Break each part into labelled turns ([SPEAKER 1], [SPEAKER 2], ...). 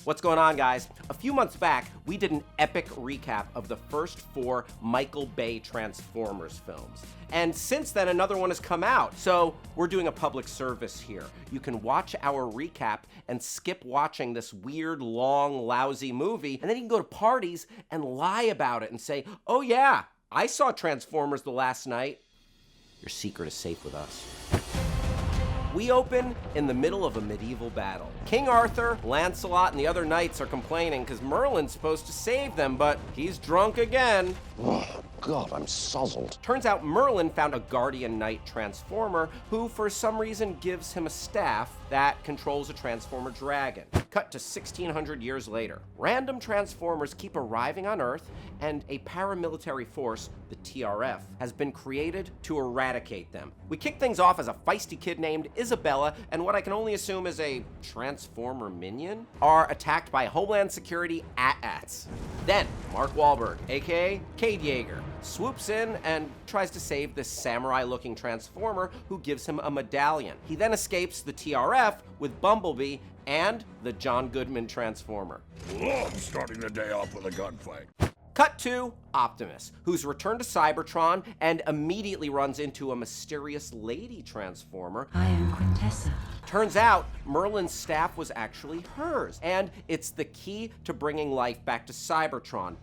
[SPEAKER 1] What's going on, guys? A few months back, we did an epic recap of the first 4 Michael Bay Transformers films. And since then, another one has come out. So we're doing a public service here. You can watch our recap and skip watching this weird, long, lousy movie, and then you can go to parties and lie about it and say, oh yeah, I saw Transformers the last night. Your secret is safe with us. We open in the middle of a medieval battle. King Arthur, Lancelot, and the other knights are complaining because Merlin's supposed to save them, but he's drunk again.
[SPEAKER 2] Oh, God, I'm sozzled.
[SPEAKER 1] Turns out Merlin found a guardian knight transformer who, for some reason, gives him a staff that controls a transformer dragon. Cut to 1600 years later. Random transformers keep arriving on Earth, and a paramilitary force, the TRF, has been created to eradicate them. We kick things off as a feisty kid named Isabella and what I can only assume is a Transformer minion are attacked by Homeland Security AT-ATs. Then, Mark Wahlberg, aka Cade Yeager, swoops in and tries to save this samurai-looking Transformer who gives him a medallion. He then escapes the TRF with Bumblebee and the John Goodman Transformer.
[SPEAKER 3] I'm starting the day off with a gunfight.
[SPEAKER 1] Cut to Optimus, who's returned to Cybertron and immediately runs into a mysterious lady Transformer.
[SPEAKER 4] I am Quintessa.
[SPEAKER 1] Turns out Merlin's staff was actually hers, and it's the key to bringing life back to Cybertron.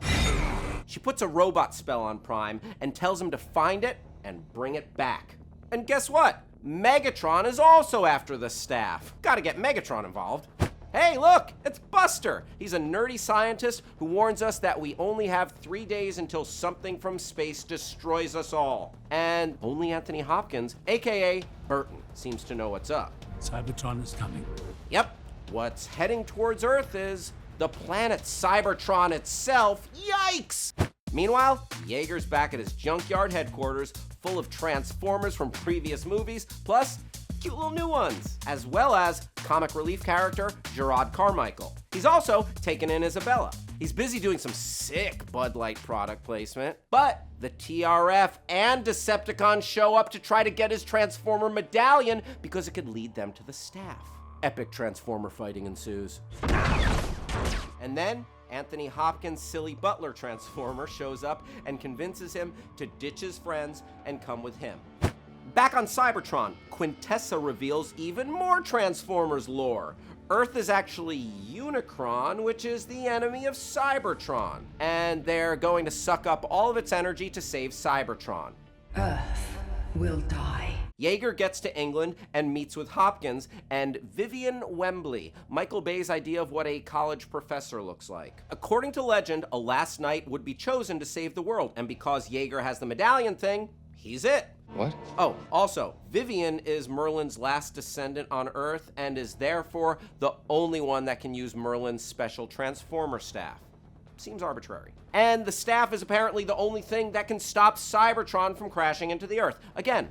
[SPEAKER 1] She puts a robot spell on Prime and tells him to find it and bring it back. And guess what? Megatron is also after the staff. Gotta get Megatron involved. Hey, look, it's Buster. He's a nerdy scientist who warns us that we only have 3 days until something from space destroys us all. And only Anthony Hopkins, aka Burton, seems to know what's up.
[SPEAKER 5] Cybertron is coming.
[SPEAKER 1] Yep, what's heading towards Earth is the planet Cybertron itself. Yikes! Meanwhile, Yeager's back at his junkyard headquarters, full of Transformers from previous movies, plus cute little new ones, as well as comic relief character Gerard Carmichael. He's also taken in Isabella. He's busy doing some sick Bud Light product placement, but the TRF and Decepticons show up to try to get his Transformer medallion because it could lead them to the staff. Epic Transformer fighting ensues. And then Anthony Hopkins' silly butler Transformer shows up and convinces him to ditch his friends and come with him. Back on Cybertron, Quintessa reveals even more Transformers lore. Earth is actually Unicron, which is the enemy of Cybertron, and they're going to suck up all of its energy to save Cybertron.
[SPEAKER 4] Earth will die.
[SPEAKER 1] Yeager gets to England and meets with Hopkins and Vivian Wembley, Michael Bay's idea of what a college professor looks like. According to legend, a last knight would be chosen to save the world, and because Yeager has the medallion thing, he's it.
[SPEAKER 2] What?
[SPEAKER 1] Oh, also, Vivian is Merlin's last descendant on Earth and is therefore the only one that can use Merlin's special Transformer staff. Seems arbitrary. And the staff is apparently the only thing that can stop Cybertron from crashing into the Earth. Again,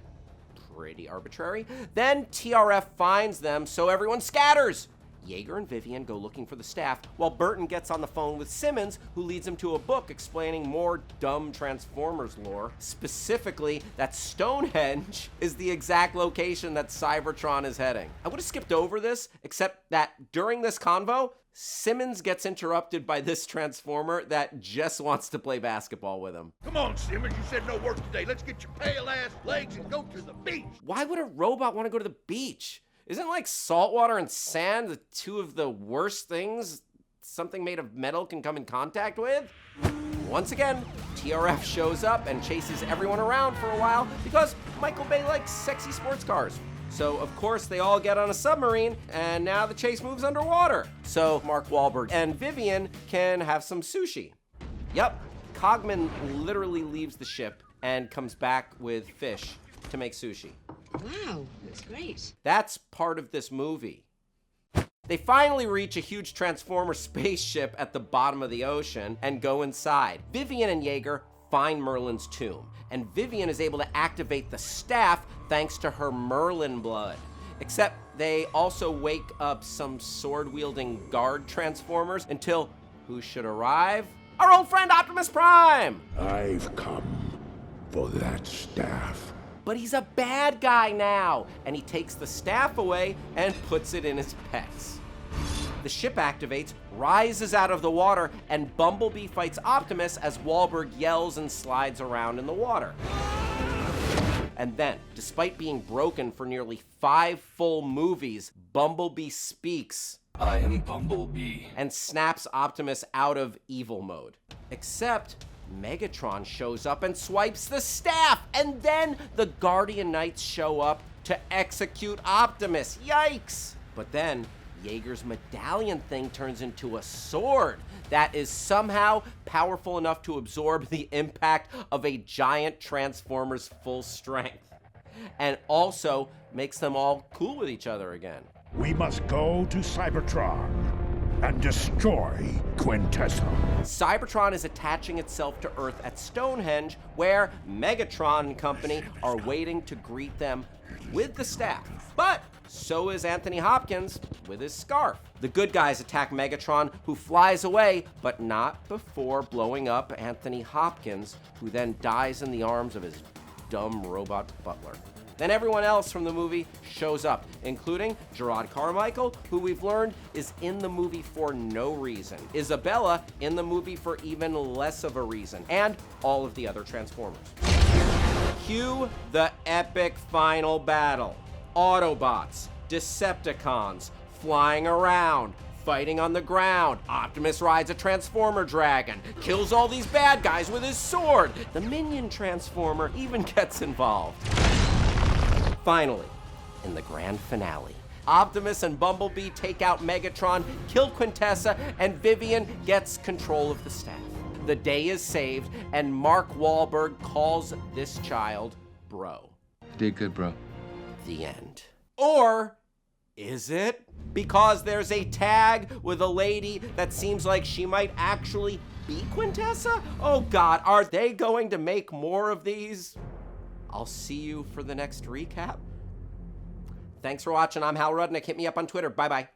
[SPEAKER 1] pretty arbitrary. Then TRF finds them, so everyone scatters. Yeager and Vivian go looking for the staff, while Burton gets on the phone with Simmons, who leads him to a book explaining more dumb Transformers lore. Specifically, that Stonehenge is the exact location that Cybertron is heading. I would have skipped over this, except that during this convo, Simmons gets interrupted by this Transformer that just wants to play basketball with him.
[SPEAKER 3] Come on, Simmons, you said no work today. Let's get your pale ass legs and go to the beach.
[SPEAKER 1] Why would a robot want to go to the beach? Isn't like salt water and sand the two of the worst things something made of metal can come in contact with? Once again, TRF shows up and chases everyone around for a while because Michael Bay likes sexy sports cars. So of course they all get on a submarine and now the chase moves underwater. So Mark Wahlberg and Vivian can have some sushi. Yep, Cogman literally leaves the ship and comes back with fish to make sushi.
[SPEAKER 4] Wow, that's great.
[SPEAKER 1] That's part of this movie. They finally reach a huge Transformer spaceship at the bottom of the ocean and go inside. Vivian and Yeager find Merlin's tomb, and Vivian is able to activate the staff thanks to her Merlin blood. Except they also wake up some sword-wielding guard Transformers until who should arrive? Our old friend Optimus Prime!
[SPEAKER 3] I've come for that staff.
[SPEAKER 1] But he's a bad guy now, and he takes the staff away and puts it in his pets. The ship activates, rises out of the water, and Bumblebee fights Optimus as Wahlberg yells and slides around in the water. And then, despite being broken for nearly 5 full movies, Bumblebee speaks.
[SPEAKER 5] I am Bumblebee.
[SPEAKER 1] And snaps Optimus out of evil mode. Except Megatron shows up and swipes the staff, and then the Guardian Knights show up to execute Optimus. Yikes! But then Jaeger's medallion thing turns into a sword that is somehow powerful enough to absorb the impact of a giant Transformer's full strength, and also makes them all cool with each other again.
[SPEAKER 6] We must go to Cybertron and destroy Quintessa.
[SPEAKER 1] Cybertron is attaching itself to Earth at Stonehenge, where Megatron and company are waiting to greet them with the staff. But so is Anthony Hopkins with his scarf. The good guys attack Megatron, who flies away, but not before blowing up Anthony Hopkins, who then dies in the arms of his dumb robot butler. Then everyone else from the movie shows up, including Gerard Carmichael, who we've learned is in the movie for no reason, Isabella in the movie for even less of a reason, and all of the other Transformers. Cue the epic final battle. Autobots, Decepticons, flying around, fighting on the ground. Optimus rides a Transformer dragon, kills all these bad guys with his sword. The Minion Transformer even gets involved. Finally, in the grand finale, Optimus and Bumblebee take out Megatron, kill Quintessa, and Vivian gets control of the staff. The day is saved, and Mark Wahlberg calls this child bro.
[SPEAKER 5] Did good, bro.
[SPEAKER 1] The end. Or is it? Because there's a tag with a lady that seems like she might actually be Quintessa? Oh God, are they going to make more of these? I'll see you for the next recap. Thanks for watching. I'm Hal Rudnick. Hit me up on Twitter. Bye-bye.